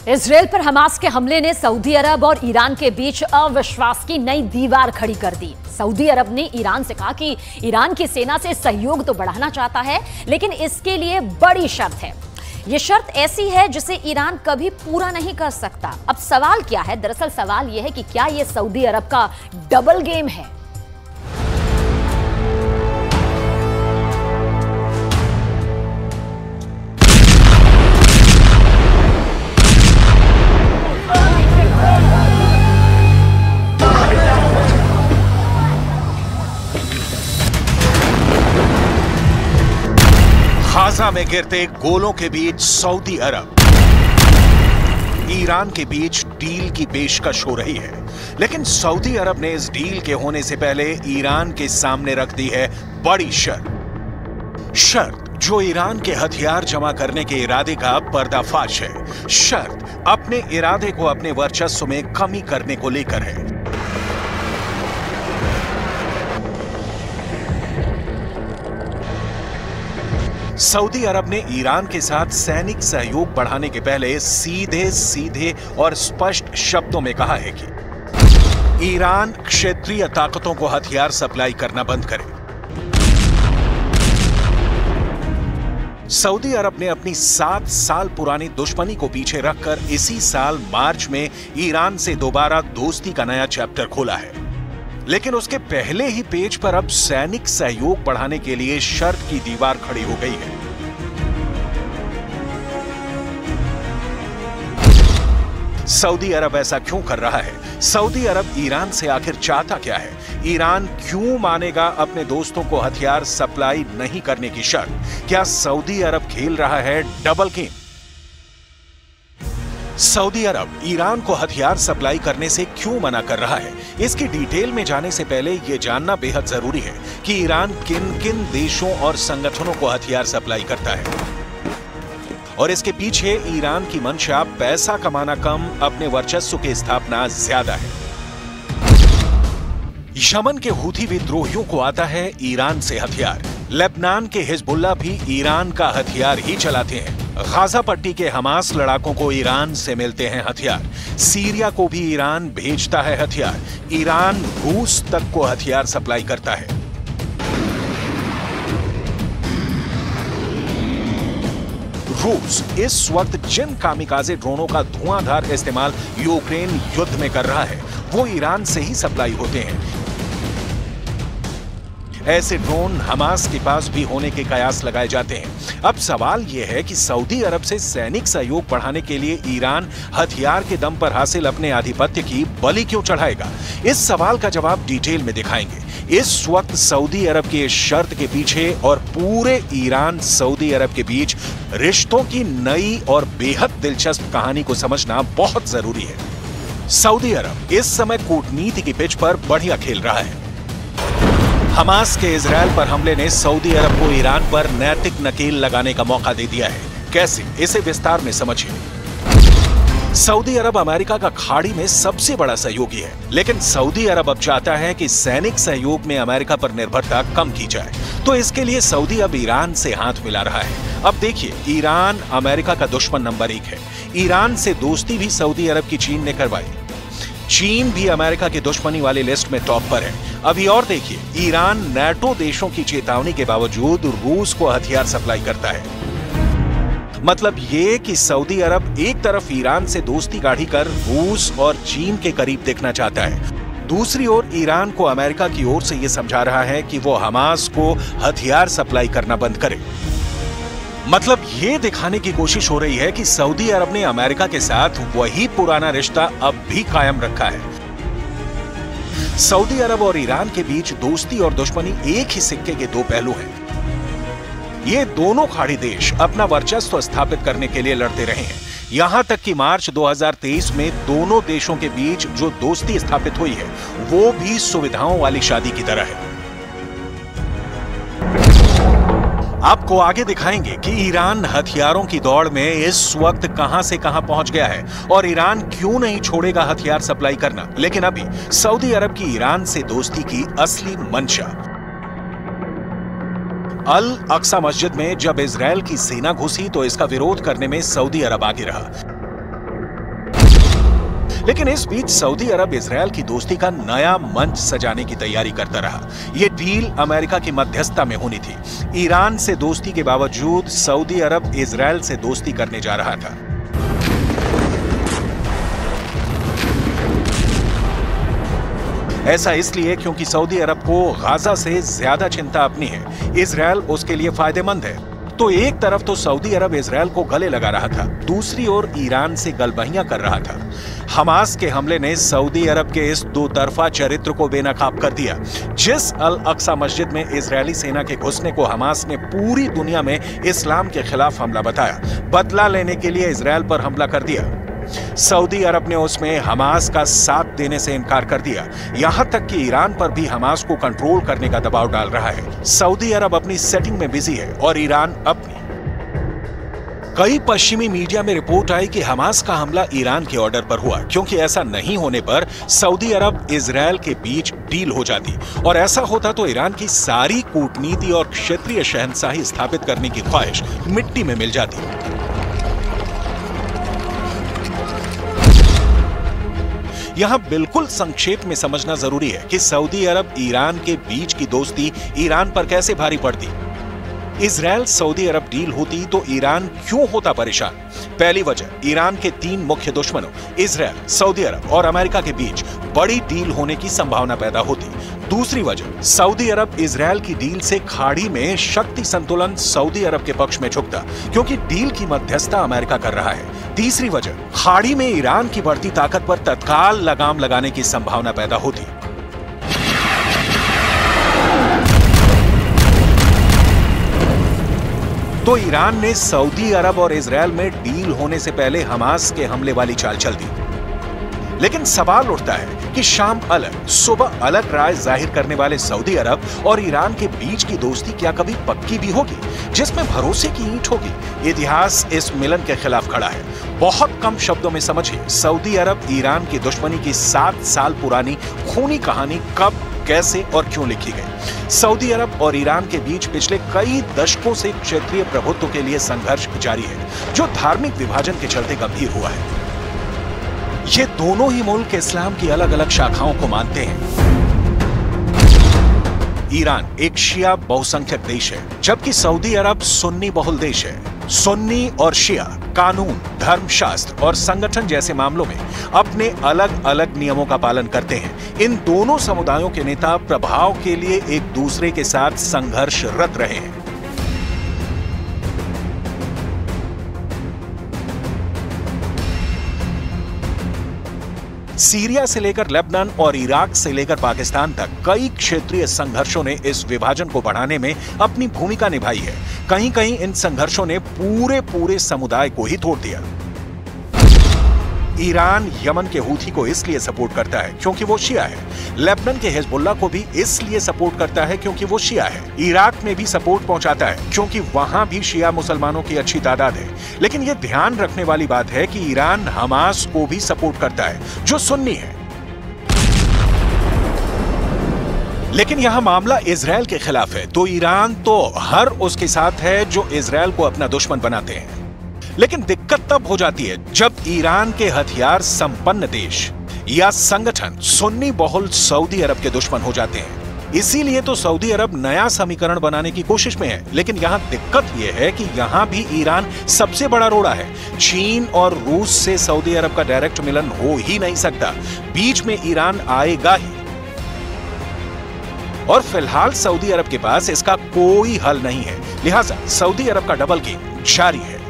Israel पर Hamas के हमले ने सऊदी अरब और ईरान के बीच अविश्वास की नई दीवार खड़ी कर दी। सऊदी अरब ने ईरान से कहा कि ईरान की सेना से सहयोग तो बढ़ाना चाहता है, लेकिन इसके लिए बड़ी शर्त है। यह शर्त ऐसी है जिसे ईरान कभी पूरा नहीं कर सकता। अब सवाल क्या है? दरअसल सवाल यह है कि क्या यह सऊदी अरब का डबल गेम है? गाजा में गिरते गोलों के बीच सऊदी अरब ईरान के बीच डील की पेशकश हो रही है, लेकिन सऊदी अरब ने इस डील के होने से पहले ईरान के सामने रख दी है बड़ी शर्त जो ईरान के हथियार जमा करने के इरादे का पर्दाफाश है। शर्त अपने इरादे को अपने वर्चस्व में कमी करने को लेकर है। सऊदी अरब ने ईरान के साथ सैनिक सहयोग बढ़ाने के पहले सीधे और स्पष्ट शब्दों में कहा है कि ईरान क्षेत्रीय ताकतों को हथियार सप्लाई करना बंद करे। सऊदी अरब ने अपनी 7 साल पुरानी दुश्मनी को पीछे रखकर इसी साल मार्च में ईरान से दोबारा दोस्ती का नया चैप्टर खोला है, लेकिन उसके पहले ही पेज पर अब सैनिक सहयोग बढ़ाने के लिए शर्त की दीवार खड़ी हो गई है। सऊदी अरब ऐसा क्यों कर रहा है? सऊदी अरब ईरान से आखिर चाहता क्या है? ईरान क्यों मानेगा अपने दोस्तों को हथियार सप्लाई नहीं करने की शर्त? क्या सऊदी अरब खेल रहा है डबल गेम? सऊदी अरब ईरान को हथियार सप्लाई करने से क्यों मना कर रहा है? इसकी डिटेल में जाने से पहले यह जानना बेहद जरूरी है कि ईरान किन किन देशों और संगठनों को हथियार सप्लाई करता है, और इसके पीछे ईरान की मंशा पैसा कमाना कम, अपने वर्चस्व की स्थापना ज्यादा है। यमन के हूथी विद्रोहियों को आता है ईरान से हथियार। लेबनान के हिजबुल्लाह भी ईरान का हथियार ही चलाते हैं। गाजा पट्टी के हमास लड़ाकों को ईरान से मिलते हैं हथियार। सीरिया को भी ईरान भेजता है हथियार। ईरान रूस तक को हथियार सप्लाई करता है। रूस इस वक्त जिन कामिकाज़े ड्रोनों का धुआंधार इस्तेमाल यूक्रेन युद्ध में कर रहा है, वो ईरान से ही सप्लाई होते हैं। ऐसे ड्रोन हमास के पास भी होने के कयास लगाए जाते हैं। अब सवाल यह है कि सऊदी अरब से सैनिक सहयोग बढ़ाने के लिए ईरान हथियार के दम पर हासिल अपने आधिपत्य की बलि क्यों चढ़ाएगा? इस सवाल का जवाब डिटेल में दिखाएंगे। इस वक्त सऊदी अरब की इस शर्त के पीछे और पूरे ईरान सऊदी अरब के बीच रिश्तों की नई और बेहद दिलचस्प कहानी को समझना बहुत जरूरी है। सऊदी अरब इस समय कूटनीति की पिच पर बढ़िया खेल रहा है। हमास के इजरायल पर हमले ने सऊदी अरब को ईरान पर नैतिक नकेल लगाने का मौका दे दिया है। कैसे? इसे विस्तार में समझिए। सऊदी अरब अमेरिका का खाड़ी में सबसे बड़ा सहयोगी है, लेकिन सऊदी अरब अब चाहता है कि सैनिक सहयोग में अमेरिका पर निर्भरता कम की जाए, तो इसके लिए सऊदी अब ईरान से हाथ मिला रहा है। अब देखिए, ईरान अमेरिका का दुश्मन नंबर 1 है। ईरान से दोस्ती भी सऊदी अरब की चीन ने करवाई। चीन भी अमेरिका की दुश्मनी वाली लिस्ट में टॉप पर है। अभी और देखिए, ईरान नाटो देशों की चेतावनी के बावजूद रूस को हथियार सप्लाई करता है। मतलब ये कि सऊदी अरब एक तरफ ईरान से दोस्ती गाढ़ी कर रूस और चीन के करीब देखना चाहता है, दूसरी ओर ईरान को अमेरिका की ओर से यह समझा रहा है कि वो हमास को हथियार सप्लाई करना बंद करे। मतलब ये दिखाने की कोशिश हो रही है कि सऊदी अरब ने अमेरिका के साथ वही पुराना रिश्ता अब भी कायम रखा है। सऊदी अरब और ईरान के बीच दोस्ती और दुश्मनी एक ही सिक्के के दो पहलू हैं। ये दोनों खाड़ी देश अपना वर्चस्व स्थापित करने के लिए लड़ते रहे हैं। यहां तक कि मार्च 2023 में दोनों देशों के बीच जो दोस्ती स्थापित हुई है, वो भी सुविधाओं वाली शादी की तरह है। आपको आगे दिखाएंगे कि ईरान हथियारों की दौड़ में इस वक्त कहां से कहां पहुंच गया है और ईरान क्यों नहीं छोड़ेगा हथियार सप्लाई करना। लेकिन अभी सऊदी अरब की ईरान से दोस्ती की असली मंशा। अल अक्सा मस्जिद में जब इजरायल की सेना घुसी तो इसका विरोध करने में सऊदी अरब आगे रहा। लेकिन इस बीच सऊदी अरब इजरायल की दोस्ती का नया मंच सजाने की तैयारी करता रहा। यह डील अमेरिका की मध्यस्थता में होनी थी। ईरान से दोस्ती के बावजूद सऊदी अरब इजरायल से दोस्ती करने जा रहा था। ऐसा इसलिए क्योंकि सऊदी अरब को गाजा से ज्यादा चिंता अपनी है, इजरायल उसके लिए फायदेमंद है। तो एक तरफ तो सऊदी अरब इजरायल को गले लगा रहा था, दूसरी ओर ईरान से गलबहियां कर रहा था। हमास के हमले ने सऊदी अरब के इस दो तरफा चरित्र को बेनकाब कर दिया। जिस अल अक्सा मस्जिद में इजरायली सेना के घुसने को हमास ने पूरी दुनिया में इस्लाम के खिलाफ हमला बताया, बदला लेने के लिए इजरायल पर हमला कर दिया। सऊदी अरब ने उसमें हमास का साथ देने से इनकार कर दिया। यहां तक कि ईरान पर भी हमास को कंट्रोल करने का दबाव डाल रहा है। सऊदी अरब अपनी सेटिंग में बिजी है और ईरान अपनी। कई पश्चिमी मीडिया में रिपोर्ट आई कि हमास का हमला ईरान के ऑर्डर पर हुआ, क्योंकि ऐसा नहीं होने पर सऊदी अरब इजरायल के बीच डील हो जाती और ऐसा होता तो ईरान की सारी कूटनीति और क्षेत्रीय शहंशाही स्थापित करने की ख्वाहिश मिट्टी में मिल जाती। यहां बिल्कुल संक्षेप में समझना जरूरी है कि सऊदी अरब ईरान के बीच की दोस्ती ईरान पर कैसे भारी पड़ती। इजरायल सऊदी अरब डील होती तो ईरान क्यों होता परेशान? पहली वजह, ईरान के 3 मुख्य दुश्मनों इजरायल, सऊदी अरब और अमेरिका के बीच बड़ी डील होने की संभावना पैदा होती। दूसरी वजह, सऊदी अरब इजरायल की डील से खाड़ी में शक्ति संतुलन सऊदी अरब के पक्ष में झुकता, क्योंकि डील की मध्यस्थता अमेरिका कर रहा है। तीसरी वजह, खाड़ी में ईरान की बढ़ती ताकत पर तत्काल लगाम लगाने की संभावना पैदा होती। तो ईरान ने सऊदी अरब और इजरायल में डील होने से पहले हमास के हमले वाली चाल चल दी। लेकिन सवाल उठता है कि शाम अलग सुबह अलग राय जाहिर करने वाले सऊदी अरब और ईरान के बीच की दोस्ती क्या कभी पक्की भी होगी, जिसमें भरोसे की ईंट होगी? इतिहास इस मिलन के खिलाफ खड़ा है। बहुत कम शब्दों में समझिए, सऊदी अरब ईरान की दुश्मनी की 7 साल पुरानी खूनी कहानी कब, कैसे और क्यों लिखी गई। सऊदी अरब और ईरान के बीच पिछले कई दशकों से क्षेत्रीय प्रभुत्व के लिए संघर्ष जारी है, जो धार्मिक विभाजन के चलते गंभीर हुआ है। ये दोनों ही मुल्क इस्लाम की अलग अलग शाखाओं को मानते हैं। ईरान एक शिया बहुसंख्यक देश है, जबकि सऊदी अरब सुन्नी बहुल देश है। सुन्नी और शिया कानून, धर्मशास्त्र और संगठन जैसे मामलों में अपने अलग अलग नियमों का पालन करते हैं। इन दोनों समुदायों के नेता प्रभाव के लिए एक दूसरे के साथ संघर्षरत रहे हैं। सीरिया से लेकर लेबनान और इराक से लेकर पाकिस्तान तक कई क्षेत्रीय संघर्षों ने इस विभाजन को बढ़ाने में अपनी भूमिका निभाई है। कहीं कहीं इन संघर्षों ने पूरे समुदाय को ही तोड़ दिया। ईरान यमन के हूथी को इसलिए सपोर्ट करता है क्योंकि वो शिया है। लेबनान के हिजबुल्ला को भी इसलिए सपोर्ट करता है क्योंकि वो शिया है। इराक में भी सपोर्ट पहुंचाता है क्योंकि वहां भी शिया मुसलमानों की अच्छी तादाद है। लेकिन ये ध्यान रखने वाली बात है कि ईरान हमास को भी सपोर्ट करता है, जो सुन्नी है। लेकिन यहां मामला इजरायल के खिलाफ है, तो ईरान तो हर उसके साथ है जो इजरायल को अपना दुश्मन बनाते हैं। लेकिन दिक्कत तब हो जाती है जब ईरान के हथियार संपन्न देश या संगठन सुन्नी बहुल सऊदी अरब के दुश्मन हो जाते हैं। इसीलिए तो सऊदी अरब नया समीकरण बनाने की कोशिश में है। लेकिन यहां दिक्कत यह है कि यहां भी ईरान सबसे बड़ा रोड़ा है। चीन और रूस से सऊदी अरब का डायरेक्ट मिलन हो ही नहीं सकता, बीच में ईरान आएगा ही। और फिलहाल सऊदी अरब के पास इसका कोई हल नहीं है, लिहाजा सऊदी अरब का डबल गेम जारी है।